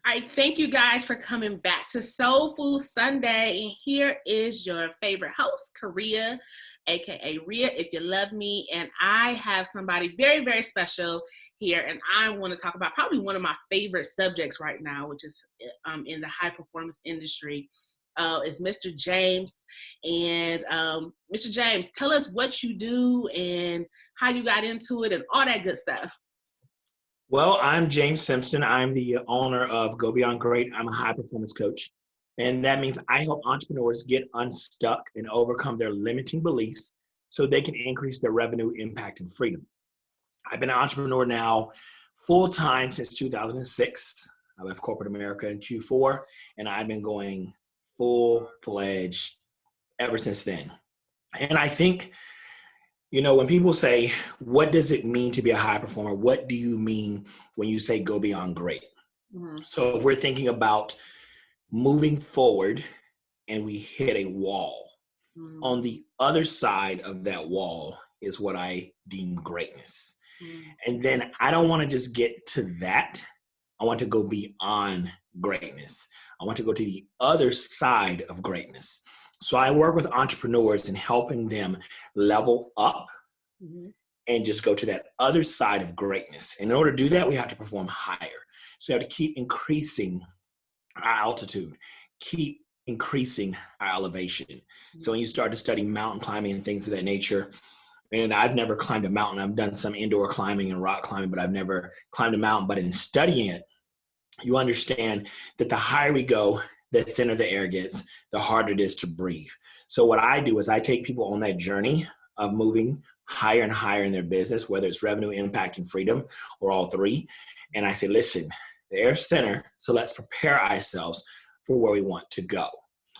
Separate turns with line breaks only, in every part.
All right, thank you guys for coming back to Soul Food Sunday. And here is your favorite host, Karria, aka Ria, if you love me. And I have somebody very, very special here. And I want to talk about probably one of my favorite subjects right now, which is in the high performance industry, is Mr. James. And Mr. James, tell us what you do and how you got into it and all that good stuff.
Well, I'm James Simpson. I'm the owner of Go Beyond Great. I'm a high performance coach. And that means I help entrepreneurs get unstuck and overcome their limiting beliefs so they can increase their revenue, impact, and freedom. I've been an entrepreneur now full time since 2006. I left corporate America in Q4, and I've been going full-fledged ever since then. And I think, when people say, what does it mean to be a high performer? What do you mean when you say go beyond great? Mm-hmm. So if we're thinking about moving forward and we hit a wall, mm-hmm. on the other side of that wall is what I deem greatness. Mm-hmm. And then I don't want to just get to that. I want to go beyond greatness. I want to go to the other side of greatness. So I work with entrepreneurs in helping them level up, mm-hmm. and just go to that other side of greatness. And in order to do that, we have to perform higher. So you have to keep increasing our altitude, keep increasing our elevation. Mm-hmm. So when you start to study mountain climbing and things of that nature, and I've never climbed a mountain. I've done some indoor climbing and rock climbing, but I've never climbed a mountain. But in studying it, you understand that the higher we go, the thinner the air gets, the harder it is to breathe. So what I do is I take people on that journey of moving higher and higher in their business, whether it's revenue, impact, and freedom, or all three. And I say, listen, the air's thinner, so let's prepare ourselves for where we want to go.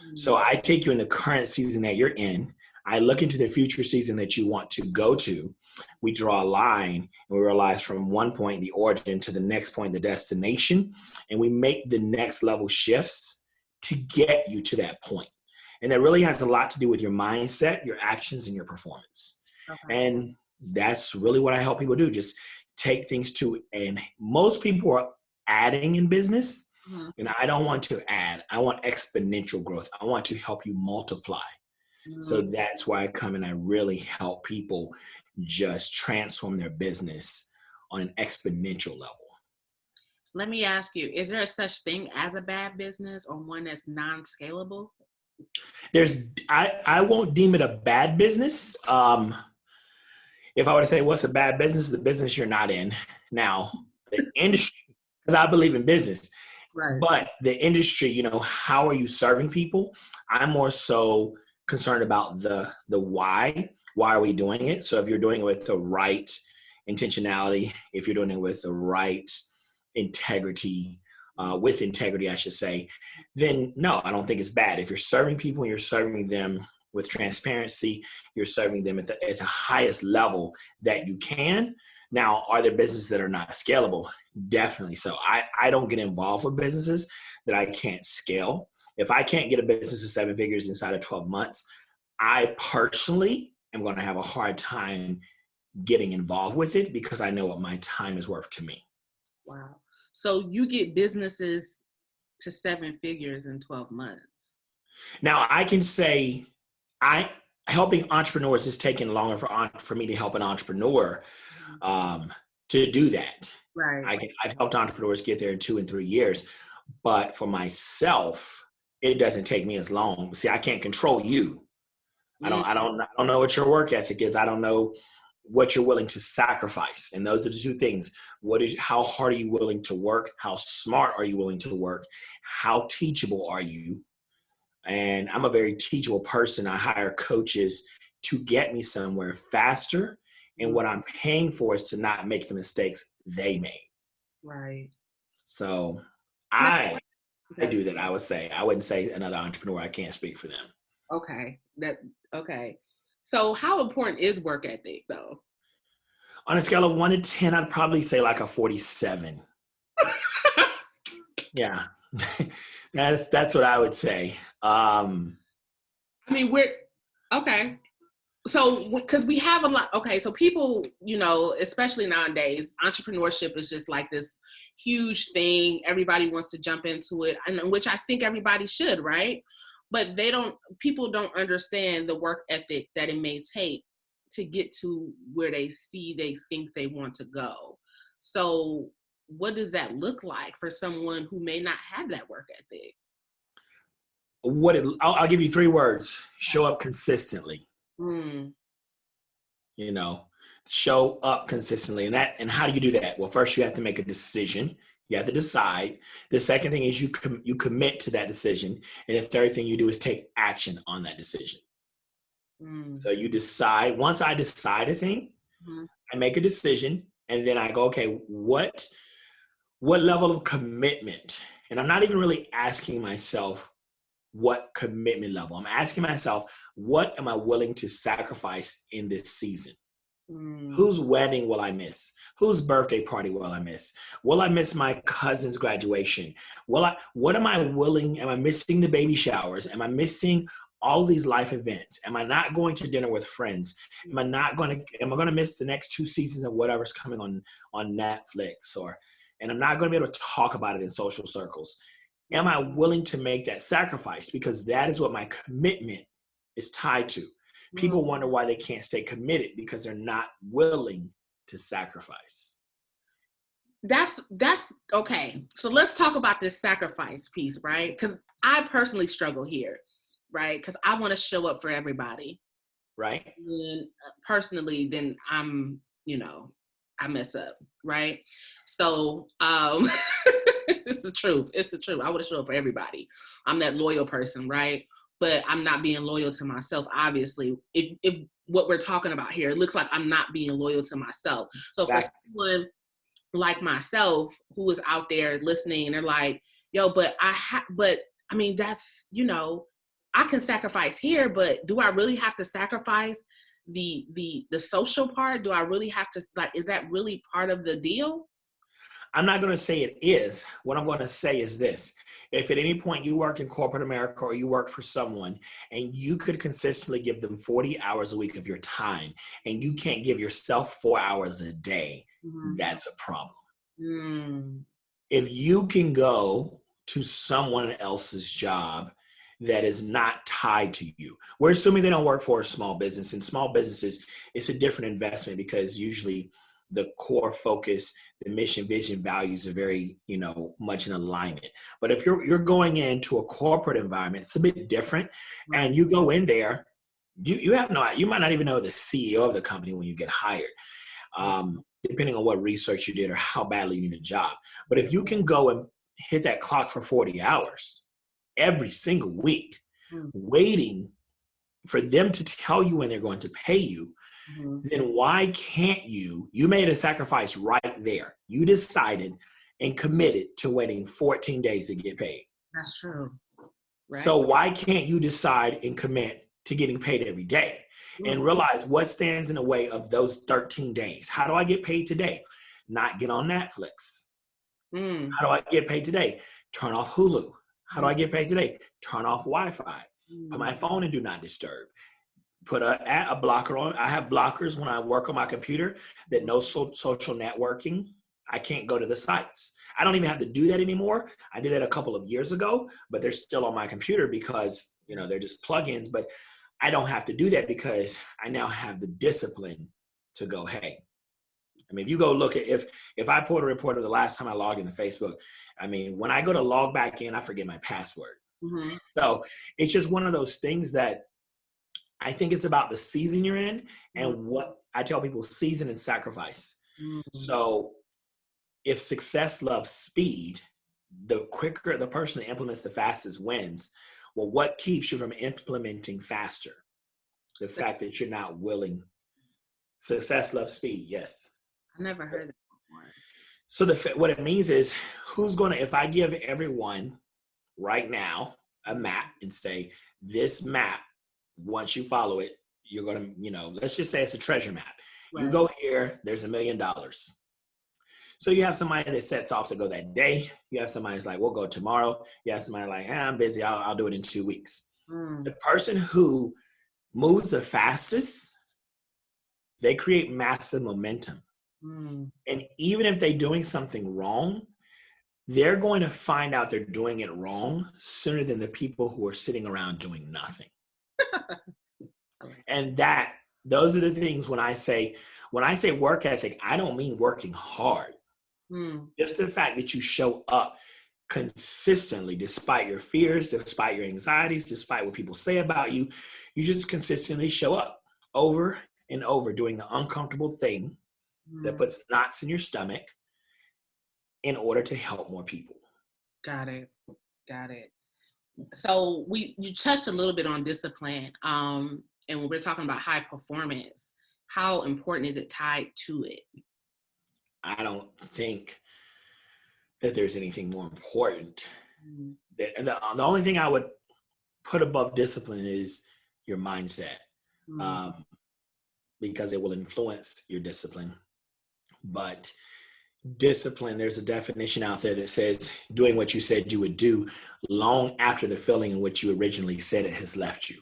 Mm-hmm. So I take you in the current season that you're in. I look into the future season that you want to go to. We draw a line and we realize from one point, the origin, to the next point, the destination, and we make the next level shifts to get you to that point. And that really has a lot to do with your mindset, your actions, and your performance. Okay. And that's really what I help people do. Just take things to, and most people are adding in business, mm-hmm. and I don't want to add. I want exponential growth. I want to help you multiply. Mm-hmm. So that's why I come and I really help people just transform their business on an exponential level.
Let me ask you, is there a such thing as a bad business or one that's non-scalable?
I won't deem it a bad business. If I were to say what's a bad business, the business you're not in. Now, the industry, because I believe in business, right. But the industry, how are you serving people? I'm more so concerned about the why. Why are we doing it? So if you're doing it with the right intentionality, if you're doing it with the right integrity, with integrity, I should say, then no, I don't think it's bad. If you're serving people and you're serving them with transparency, you're serving them at the highest level that you can. Now, are there businesses that are not scalable? Definitely so. I don't get involved with businesses that I can't scale. If I can't get a business to 7 figures inside of 12 months, I personally am going to have a hard time getting involved with it because I know what my time is worth to me.
Wow. So you get businesses to 7 figures in 12 months.
Now I can say helping entrepreneurs is taking longer for me to help an entrepreneur to do that. Right. I've helped entrepreneurs get there in 2 and 3 years, but for myself, it doesn't take me as long. See, I can't control you. I don't know what your work ethic is. I don't know what you're willing to sacrifice. And those are the 2 things. How hard are you willing to work? How smart are you willing to work? How teachable are you? And I'm a very teachable person. I hire coaches to get me somewhere faster. And what I'm paying for is to not make the mistakes they made.
Right.
So I do that. I wouldn't say another entrepreneur. I can't speak for them.
Okay. Okay. So how important is work ethic though?
On a scale of 1 to 10, I'd probably say like a 47. Yeah. That's what I would say.
Okay. So, because we have a lot, okay, so people, especially nowadays, entrepreneurship is just like this huge thing. Everybody wants to jump into it, and which I think everybody should, right? But people don't understand the work ethic that it may take to get to where they think they want to go. So, what does that look like for someone who may not have that work ethic?
I'll give you 3 words: show up consistently.
Mm.
Show up consistently. And how do you do that? Well, first you have to make a decision. You have to decide. The second thing is you commit to that decision. And the third thing you do is take action on that decision. So you decide. Once I decide a thing, I make a decision, and then I go, okay, what level of commitment? And I'm not even really asking myself what commitment level. I'm asking myself, what am I willing to sacrifice in this season? Whose wedding will I miss? Whose birthday party will I miss? Will I miss my cousin's graduation? What am I willing? Am I missing the baby showers? Am I missing all these life events? Am I not going to dinner with friends? Am I going to miss the next 2 seasons of whatever's coming on Netflix? And I'm not going to be able to talk about it in social circles. Am I willing to make that sacrifice? Because that is what my commitment is tied to. People wonder why they can't stay committed, because they're not willing to sacrifice.
That's okay. So let's talk about this sacrifice piece, right? Because I personally struggle here, right? Because I want to show up for everybody.
Right.
And personally, then I'm, I mess up, right? So it's the truth. It's the truth. I want to show up for everybody. I'm that loyal person, right? But I'm not being loyal to myself, obviously. If what we're talking about here, it looks like I'm not being loyal to myself. So for someone like myself who is out there listening and they're like, yo, but I mean, that's, I can sacrifice here, but do I really have to sacrifice the social part? Do I really have to, is that really part of the deal?
I'm not going to say it is. What I'm going to say is this. If at any point you work in corporate America or you work for someone and you could consistently give them 40 hours a week of your time and you can't give yourself 4 hours a day, that's a problem. If you can go to someone else's job that is not tied to you, we're assuming they don't work for a small business. In small businesses, it's a different investment because usually the core focus, the mission, vision, values are very, much in alignment. But if you're going into a corporate environment, it's a bit different. And you go in there, you might not even know the CEO of the company when you get hired, depending on what research you did or how badly you need a job. But if you can go and hit that clock for 40 hours every single week, waiting for them to tell you when they're going to pay you, then why can't you made a sacrifice right there. You decided and committed to waiting 14 days to get paid.
That's true.
Right? So why can't you decide and commit to getting paid every day and realize what stands in the way of those 13 days? How do I get paid today? Not get on Netflix. How do I get paid today? Turn off Hulu. How do I get paid today? Turn off Wi-Fi. Put my phone in do not disturb. Put a blocker on. I have blockers when I work on my computer that no social networking. I can't go to the sites. I don't even have to do that anymore. I did that a couple of years ago, but they're still on my computer because, they're just plugins. But I don't have to do that because I now have the discipline to go, hey. I mean, if you go look at, if I pulled a report of the last time I logged into Facebook, I mean, when I go to log back in, I forget my password. So it's just one of those things that I think it's about the season you're in and what I tell people, season and sacrifice. So if success loves speed, the quicker the person that implements the fastest wins. Well, what keeps you from implementing faster? The fact that you're not willing. Success loves speed, yes.
I never heard that before.
So what it means is if I give everyone right now a map and say, this map, once you follow it, you're going to, let's just say it's a treasure map. Right. You go here, there's $1 million. So you have somebody that sets off to go that day. You have somebody that's like, we'll go tomorrow. You have somebody like, I'm busy. I'll do it in 2 weeks. The person who moves the fastest they create massive momentum.
Mm.
And even if they're doing something wrong, they're going to find out they're doing it wrong sooner than the people who are sitting around doing nothing. And those are the things when I say work ethic, I don't mean working hard. Just the fact that you show up consistently, despite your fears, despite your anxieties, despite what people say about you, you just consistently show up over and over doing the uncomfortable thing that puts knots in your stomach in order to help more people.
Got it. So you touched a little bit on discipline. And when we're talking about high performance, how important is it tied to it?
I don't think that there's anything more important. The only thing I would put above discipline is your mindset, because it will influence your discipline. But discipline, there's a definition out there that says doing what you said you would do long after the feeling in which you originally said it has left you.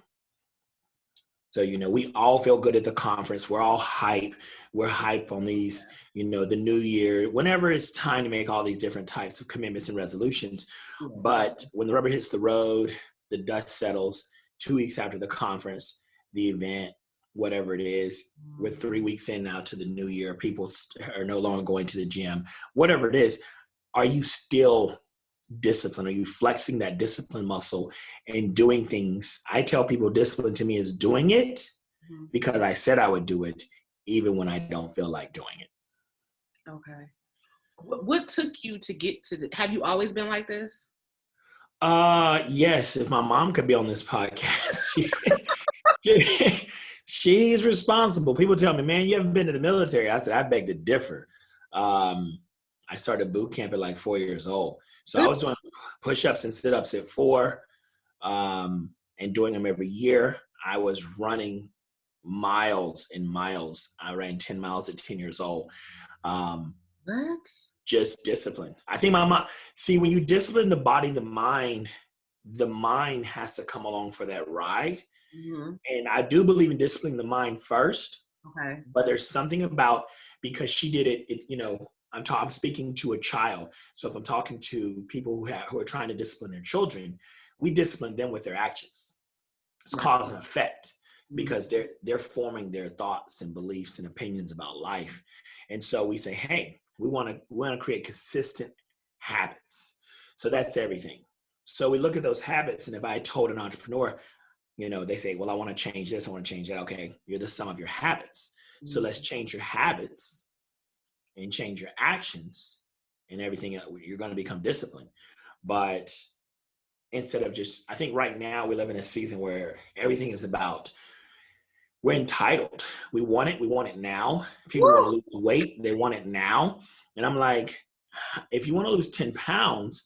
So, we all feel good at the conference. We're all hype. We're hype on these, the new year, whenever it's time to make all these different types of commitments and resolutions. But when the rubber hits the road, the dust settles 2 weeks after the conference, the event, whatever it is, we're 3 weeks in now to the new year. People are no longer going to the gym, whatever it is. Are you still discipline? Are you flexing that discipline muscle and doing things? I tell people discipline to me is doing it because I said I would do it, even when I don't feel like doing it.
Okay. What took you to get to have you always been like this?
Yes. If my mom could be on this podcast, she's responsible. People tell me, man, you haven't been to the military. I said, I beg to differ. I started boot camp at like 4 years old. So I was doing push-ups and sit-ups at 4, and doing them every year. I was running miles and miles. I ran 10 miles at 10 years old.
What?
Just discipline. I think my mom, when you discipline the body, the mind has to come along for that ride. And I do believe in disciplining the mind first.
Okay.
But there's something about, because she did it, I'm speaking to a child. So if I'm talking to people who are trying to discipline their children, we discipline them with their actions. It's cause and effect, because they're forming their thoughts and beliefs and opinions about life. And so we say, hey, we want to create consistent habits. So that's everything. So we look at those habits, and if I told an entrepreneur, they say, well, I want to change this, I want to change that. Okay, you're the sum of your habits. So let's change your habits and change your actions, and everything, you're going to become disciplined. But instead of I think right now we live in a season where everything is about, we're entitled. We want it now. People want to lose weight, they want it now. And I'm like, if you want to lose 10 pounds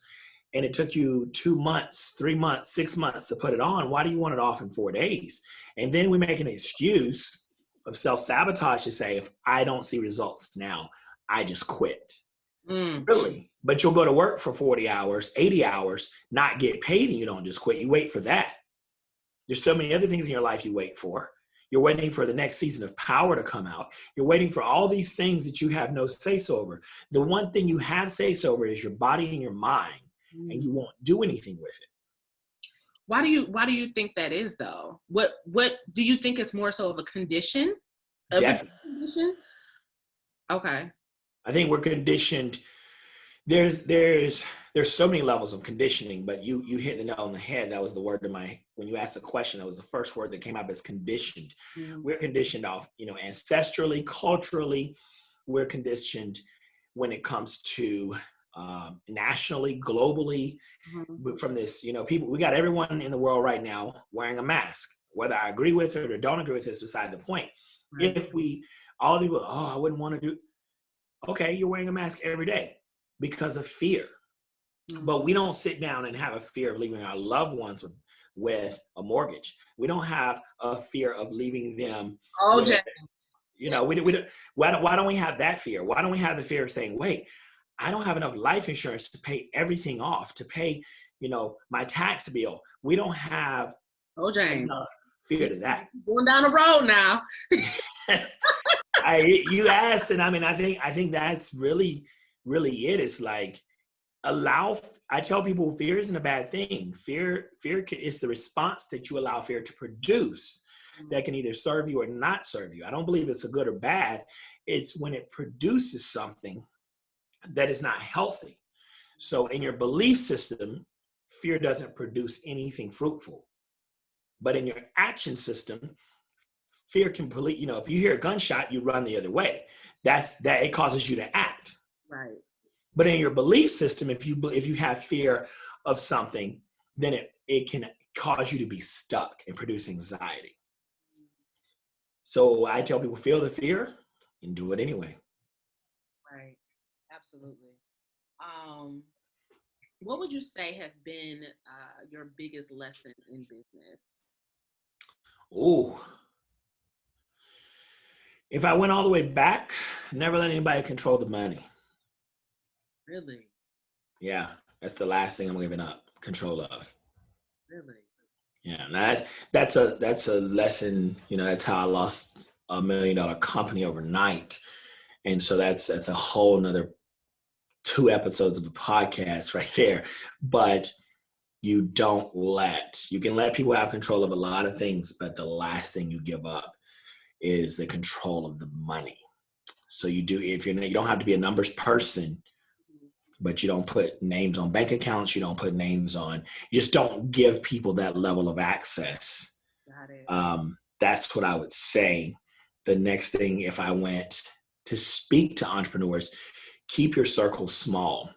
and it took you 2 months, 3 months, 6 months to put it on, why do you want it off in 4 days? And then we make an excuse of self-sabotage to say, if I don't see results now, I just quit. Really? But you'll go to work for 40 hours, 80 hours, not get paid, and you don't just quit. You wait for that. There's so many other things in your life you wait for. You're waiting for the next season of Power to come out. You're waiting for all these things that you have no say-so over. The one thing you have say-so over is your body and your mind, and you won't do anything with it.
Why do you think that is, though? What do you think it's more so of a condition?
Definitely.
Condition? Okay.
I think we're conditioned. There's so many levels of conditioning, but you hit the nail on the head. That was the word when you asked the question, that was the first word that came up, is conditioned. We're conditioned off, ancestrally, culturally. We're conditioned when it comes to nationally, globally, from this, people, we got everyone in the world right now wearing a mask. Whether I agree with it or don't agree with it is beside the point. If all people, I wouldn't want to do, okay, you're wearing a mask every day because of fear. But we don't sit down and have a fear of leaving our loved ones with a mortgage. We don't have a fear of leaving them.
Oh,
why don't we have that fear? Why don't we have the fear of saying, wait, I don't have enough life insurance to pay everything off, to pay, my tax bill. We don't have enough fear to that.
Going down the road now.
You asked, and I mean, I think that's really, really it. It's like I tell people fear isn't a bad thing. Fear is the response that you allow fear to produce that can either serve you or not serve you. I don't believe it's a good or bad. It's when it produces something that is not healthy. So in your belief system, fear doesn't produce anything fruitful. But in your action system, fear can police, if you hear a gunshot, you run the other way. That it causes you to act.
Right.
But in your belief system, if you have fear of something, then it can cause you to be stuck and produce anxiety. So I tell people, feel the fear and do it anyway.
Right. Absolutely. What would you say has been your biggest lesson in business?
Ooh. If I went all the way back, never let anybody control the money.
Really?
Yeah, that's the last thing I'm giving up control of.
Really?
Yeah, now that's a lesson. That's how I lost $1 million company overnight, and so that's a whole nother 2 episodes of the podcast right there. But you can let people have control of a lot of things, but the last thing you give up is the control of the money. So you don't have to be a numbers person, but you don't put names on bank accounts. You don't put names on, you just don't give people that level of access.
Got it.
That's what I would say. The next thing, if I went to speak to entrepreneurs, keep your circle small.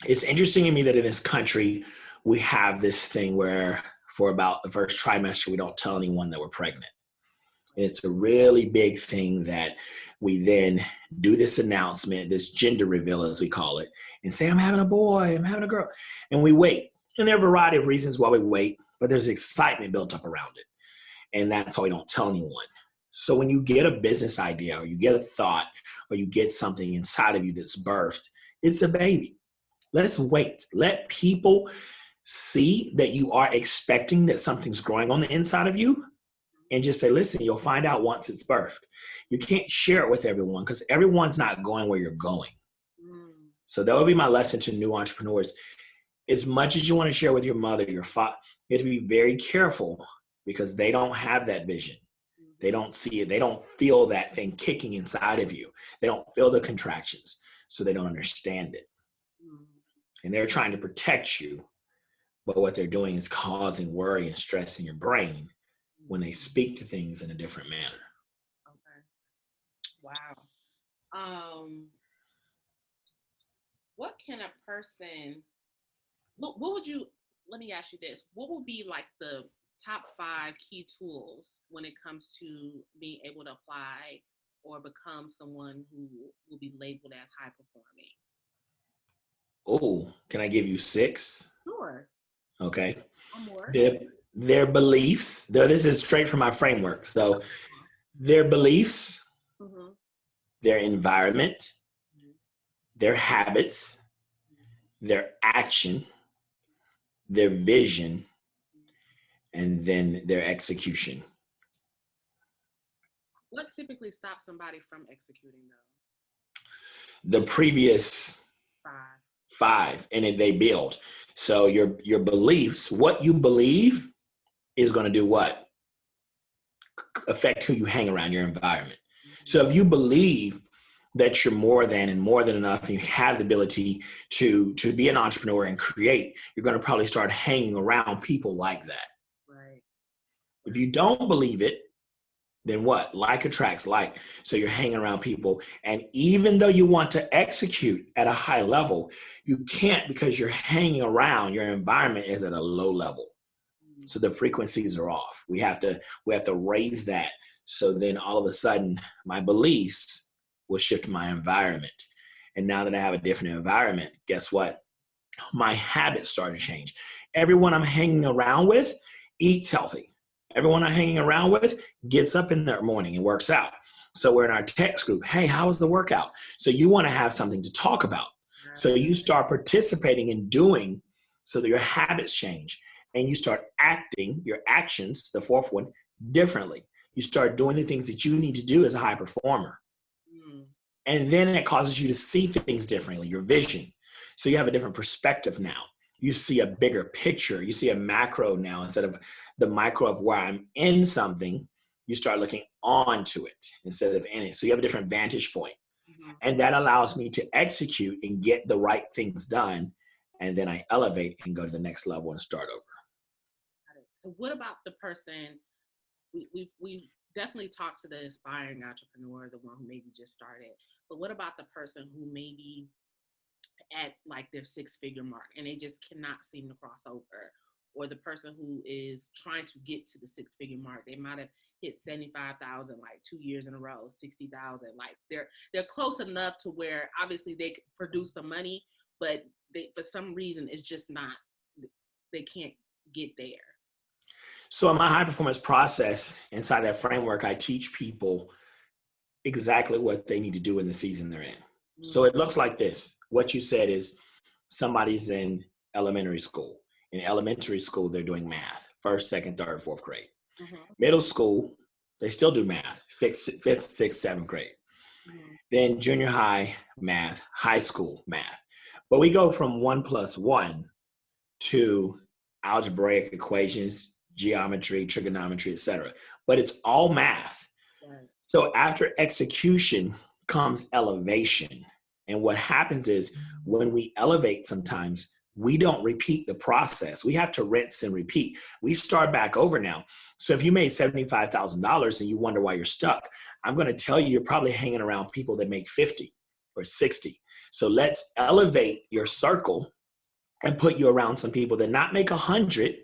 It's interesting to me that in this country, we have this thing where for about the first trimester, we don't tell anyone that we're pregnant. And it's a really big thing that we then do this announcement, this gender reveal, as we call it, and say, I'm having a boy, I'm having a girl. And we wait. And there are a variety of reasons why we wait, but there's excitement built up around it. And that's why we don't tell anyone. So when you get a business idea or you get a thought or you get something inside of you that's birthed, it's a baby. Let's wait. Let people see that you are expecting that something's growing on the inside of you. And just say, listen, you'll find out once it's birthed. You can't share it with everyone because everyone's not going where you're going. So that would be my lesson to new entrepreneurs. As much as you want to share with your mother, your father, you have to be very careful because they don't have that vision. They don't see it. They don't feel that thing kicking inside of you. They don't feel the contractions, so they don't understand it. And they're trying to protect you, but what they're doing is causing worry and stress in your brain when they speak to things in a different manner.
Okay. Wow. What can a person, what would you, let me ask you this. What would be like the top 5 key tools when it comes to being able to apply or become someone who will be labeled as high performing?
Oh, can I give you 6?
Sure.
Okay.
Or more.
Their beliefs, this is straight from my framework. So their beliefs, their environment, their habits, their action, their vision, and then their execution.
What typically stops somebody from executing though?
The previous 5, and then they build. So your beliefs, what you believe is going to do what? Affect who you hang around, your environment. So if you believe that you're more than enough and you have the ability to be an entrepreneur and create, you're going to probably start hanging around people like that.
Right.
If you don't believe it, then what? Like attracts like. So you're hanging around people. And even though you want to execute at a high level, you can't because you're hanging around, your environment is at a low level. So the frequencies are off. We have to raise that. So then all of a sudden my beliefs will shift my environment. And now that I have a different environment, guess what? My habits start to change. Everyone I'm hanging around with eats healthy. Everyone I'm hanging around with gets up in the morning and works out. So we're in our text group. Hey, how was the workout? So you want to have something to talk about. So you start participating in doing so that your habits change. And you start acting, your actions, the 4th one, differently. You start doing the things that you need to do as a high performer. And then it causes you to see things differently, your vision. So you have a different perspective now. You see a bigger picture. You see a macro now instead of the micro of where I'm in something. You start looking onto it instead of in it. So you have a different vantage point.
Mm-hmm.
And that allows me to execute and get the right things done. And then I elevate and go to the next level and start over.
So what about the person, we've definitely talked to the aspiring entrepreneur, the one who maybe just started, but what about the person who maybe at like their 6-figure mark and they just cannot seem to cross over, or the person who is trying to get to the 6-figure mark? They might have hit 75,000 like 2 years in a row, 60,000, like they're close enough to where obviously they could produce some money, but they, for some reason, it's just not, they can't get there.
So in my high performance process, inside that framework, I teach people exactly what they need to do in the season they're in. Mm-hmm. So it looks like this. What you said is somebody's in elementary school. In elementary school, they're doing math, 1st, 2nd, 3rd, 4th grade. Mm-hmm. Middle school, they still do math, 5th, 6th, 7th grade. Mm-hmm. Then junior high, math, high school, math. But we go from 1 + 1 to algebraic equations, geometry, trigonometry, etc. But it's all math. Right. So after execution comes elevation. And what happens is when we elevate sometimes, we don't repeat the process. We have to rinse and repeat. We start back over now. So if you made $75,000 and you wonder why you're stuck, I'm going to tell you, you're probably hanging around people that make 50 or 60. So let's elevate your circle and put you around some people that not make 100,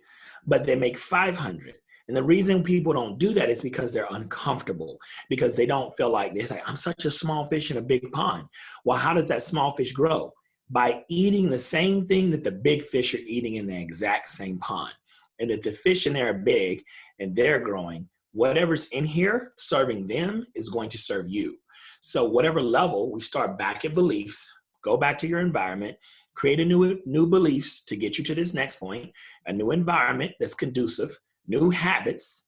but they make 500. And the reason people don't do that is because they're uncomfortable, because they don't feel like, they're like, I'm such a small fish in a big pond. Well, how does that small fish grow? By eating the same thing that the big fish are eating in the exact same pond. And if the fish in there are big and they're growing, whatever's in here serving them is going to serve you. So whatever level, we start back at beliefs, go back to your environment, create a new beliefs to get you to this next point, a new environment that's conducive, new habits,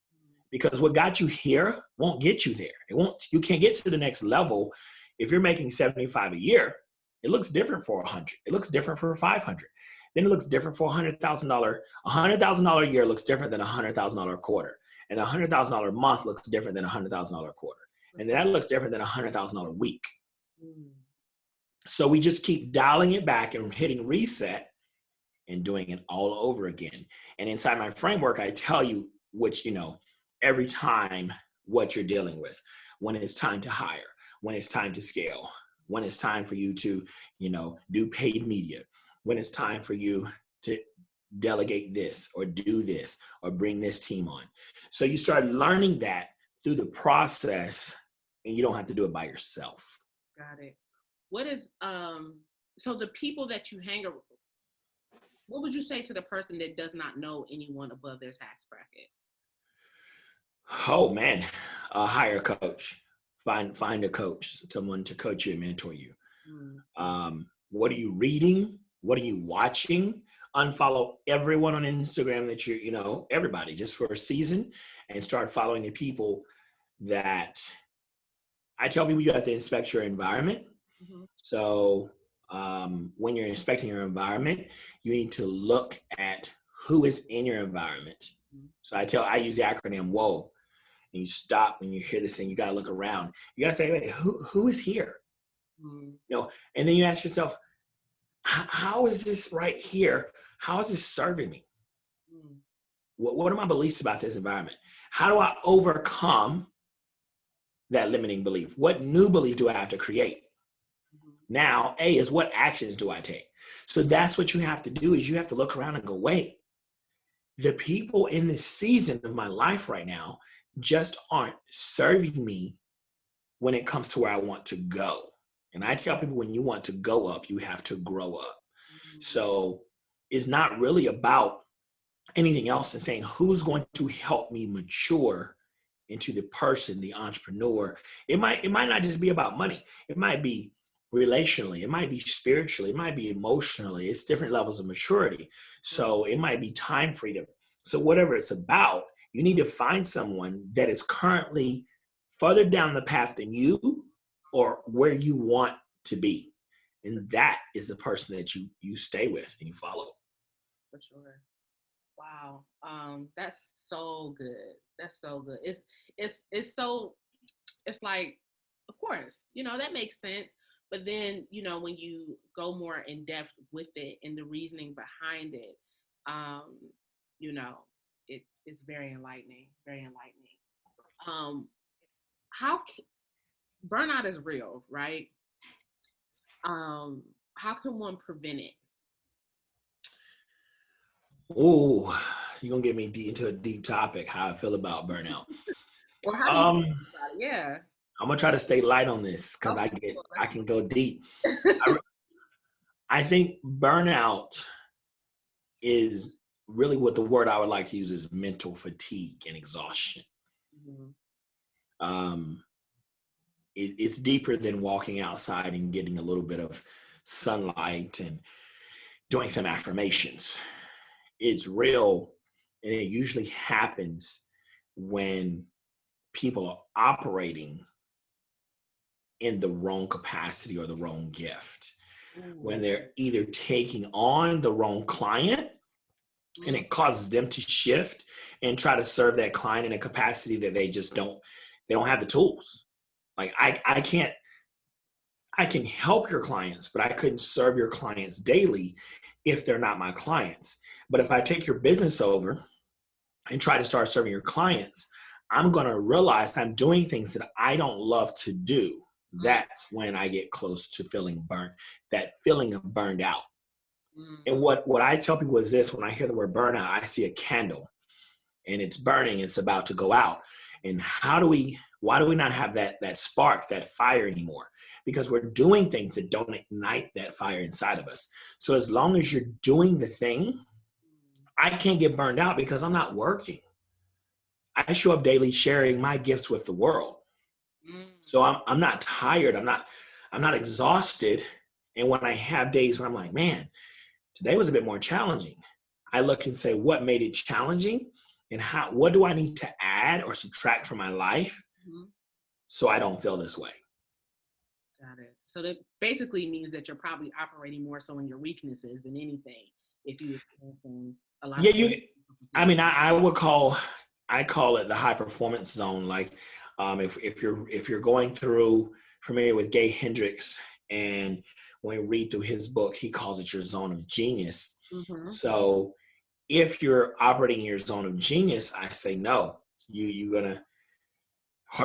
because what got you here won't get you there. You can't get to the next level. If you're making 75 a year, it looks different for 100. It looks different for 500. Then it looks different for $100,000. $100,000 a year looks different than $100,000 a quarter. And a $100,000 a month looks different than $100,000 a quarter. And that looks different than $100,000 a week. So we just keep dialing it back and hitting reset and doing it all over again. And inside my framework, I tell you every time what you're dealing with, when it's time to hire, when it's time to scale, when it's time for you to, do paid media, when it's time for you to delegate this or do this or bring this team on. So you start learning that through the process, and you don't have to do it by yourself.
Got it. What is, so the people that you hang around, what would you say to the person that does not know anyone above their tax bracket?
Oh man, hire a coach. Find a coach, someone to coach you and mentor you. What are you reading? What are you watching? Unfollow everyone on Instagram that everybody, just for a season, and start following the people that I tell people you have to inspect your environment. Mm-hmm. So when you're inspecting your environment, you need to look at who is in your environment. Mm-hmm. So I use the acronym WHOA. And you stop when you hear this thing, you got to look around. You got to say, wait, who is here? Mm-hmm. And then you ask yourself, how is this right here? How is this serving me? Mm-hmm. What are my beliefs about this environment? How do I overcome that limiting belief? What new belief do I have to create? Mm-hmm. Now, A is what actions do I take? So that's what you have to do, is you have to look around and go, wait, the people in this season of my life right now just aren't serving me when it comes to where I want to go. And I tell people, when you want to go up, you have to grow up. Mm-hmm. So it's not really about anything else than saying, who's going to help me mature into the person, the entrepreneur. It might not just be about money. It might be relationally. It might be spiritually. It might be emotionally. It's different levels of maturity. So it might be time freedom. So whatever it's about, you need to find someone that is currently further down the path than you, or where you want to be. And that is the person that you stay with and you follow.
For sure. Wow. That's so good. That's so good. It's like, of course, that makes sense. But then, when you go more in depth with it and the reasoning behind it, um, you know, it's very enlightening. Very enlightening. Um, how burnout is real, right? How can one prevent it?
Ooh, you're gonna get me into a deep topic, how I feel about burnout.
Or how do you
Um,
think about it? Yeah.
I'm gonna try to stay light on this because
Okay.
I can go deep. I, I think burnout is really what the word I would like to use is mental fatigue and exhaustion.
Mm-hmm.
Um, it's deeper than walking outside and getting a little bit of sunlight and doing some affirmations. It's real, and it usually happens when people are operating in the wrong capacity or the wrong gift. When they're either taking on the wrong client and it causes them to shift and try to serve that client in a capacity that they don't have the tools. Like I can help your clients, but I couldn't serve your clients daily if they're not my clients. But if I take your business over and try to start serving your clients, I'm going to realize I'm doing things that I don't love to do. That's when I get close to feeling burnt, that feeling of burned out. And what I tell people is this: when I hear the word burnout, I see a candle and it's burning, it's about to go out. And why do we not have that spark, that fire anymore? Because we're doing things that don't ignite that fire inside of us. So as long as you're doing the thing, I can't get burned out because I'm not working. I show up daily sharing my gifts with the world. So I'm not tired. I'm not exhausted. And when I have days where I'm like, man, today was a bit more challenging, I look and say, what made it challenging? And what do I need to add or subtract from my life so I don't feel this way?
Got it. So that basically means that you're probably operating more so in your weaknesses than anything. If you experiencing a lot of
I call it the high performance zone. Like if you're going through, familiar with Gay Hendricks, and when you read through his book, he calls it your zone of genius. So if you're operating in your zone of genius, I say no, you're gonna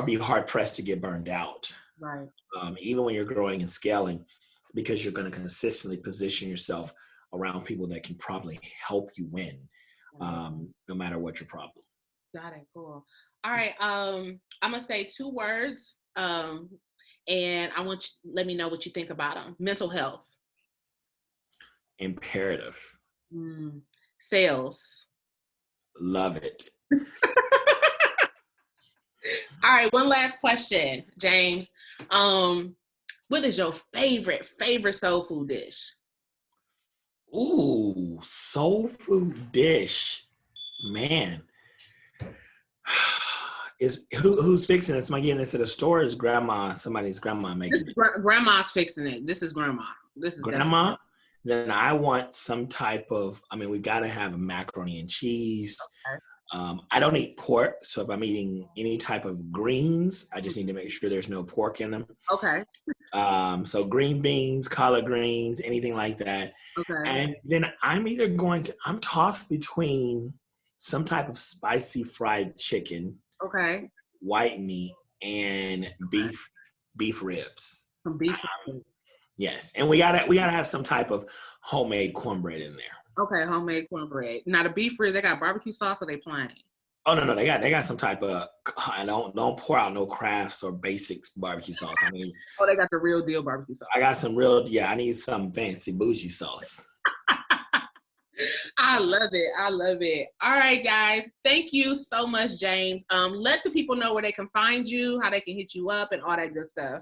be hard pressed to get burned out.
Right.
Even when you're growing and scaling, because you're going to consistently position yourself around people that can probably help you win, no matter what your problem.
Got it. Cool. All right. I'm gonna say 2 words, and I want you let me know what you think about them. Mental health.
Imperative.
Sales.
Love it.
All right. One last question, James. What is your favorite soul food dish?
Ooh, soul food dish, man. Who's fixing this? Am I getting this at a store? Or is somebody's grandma making it?
Grandma's fixing it. This is grandma. This is
grandma. Then I want some type of. We got to have a macaroni and cheese.
Okay.
I don't eat pork, so if I'm eating any type of greens, I just need to make sure there's no pork in them.
Okay.
So green beans, collard greens, anything like that.
Okay.
And then I'm tossed between some type of spicy fried chicken,
okay,
white meat, and beef ribs.
Some beef.
Yes, and we gotta have some type of homemade cornbread in there.
Okay, homemade cornbread. Now the beef ribs, they got barbecue sauce or they plain?
Oh no, they got some type of. I don't pour out no Crafts or basics barbecue sauce.
Oh, they got the real deal barbecue sauce.
I got some real. Yeah, I need some fancy bougie sauce.
I love it. I love it. All right, guys. Thank you so much, James. Let the people know where they can find you, how they can hit you up, and all that good stuff.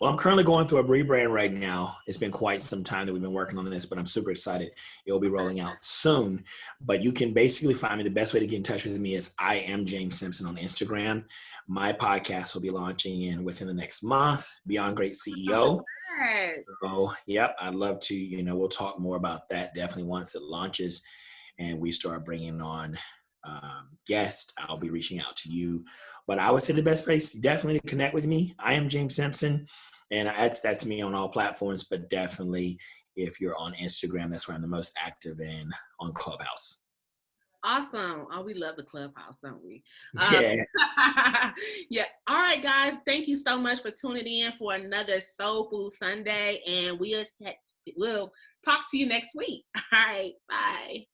Well, I'm currently going through a rebrand right now. It's been quite some time that we've been working on this, but I'm super excited. It'll be rolling out soon. But you can basically find me. The best way to get in touch with me is I am James Simpson on Instagram. My podcast will be launching within the next month, Beyond Great CEO.
Yes.
So, yep, I'd love to, we'll talk more about that definitely once it launches and we start bringing on guests. I'll be reaching out to you. But I would say the best place definitely to connect with me. I am James Simpson, and that's me on all platforms, but definitely if you're on Instagram, that's where I'm the most active and on Clubhouse.
Awesome. Oh, we love the Clubhouse, don't we?
Yeah.
Yeah. All right, guys. Thank you so much for tuning in for another Soul Food Sunday, and we'll talk to you next week. All right. Bye.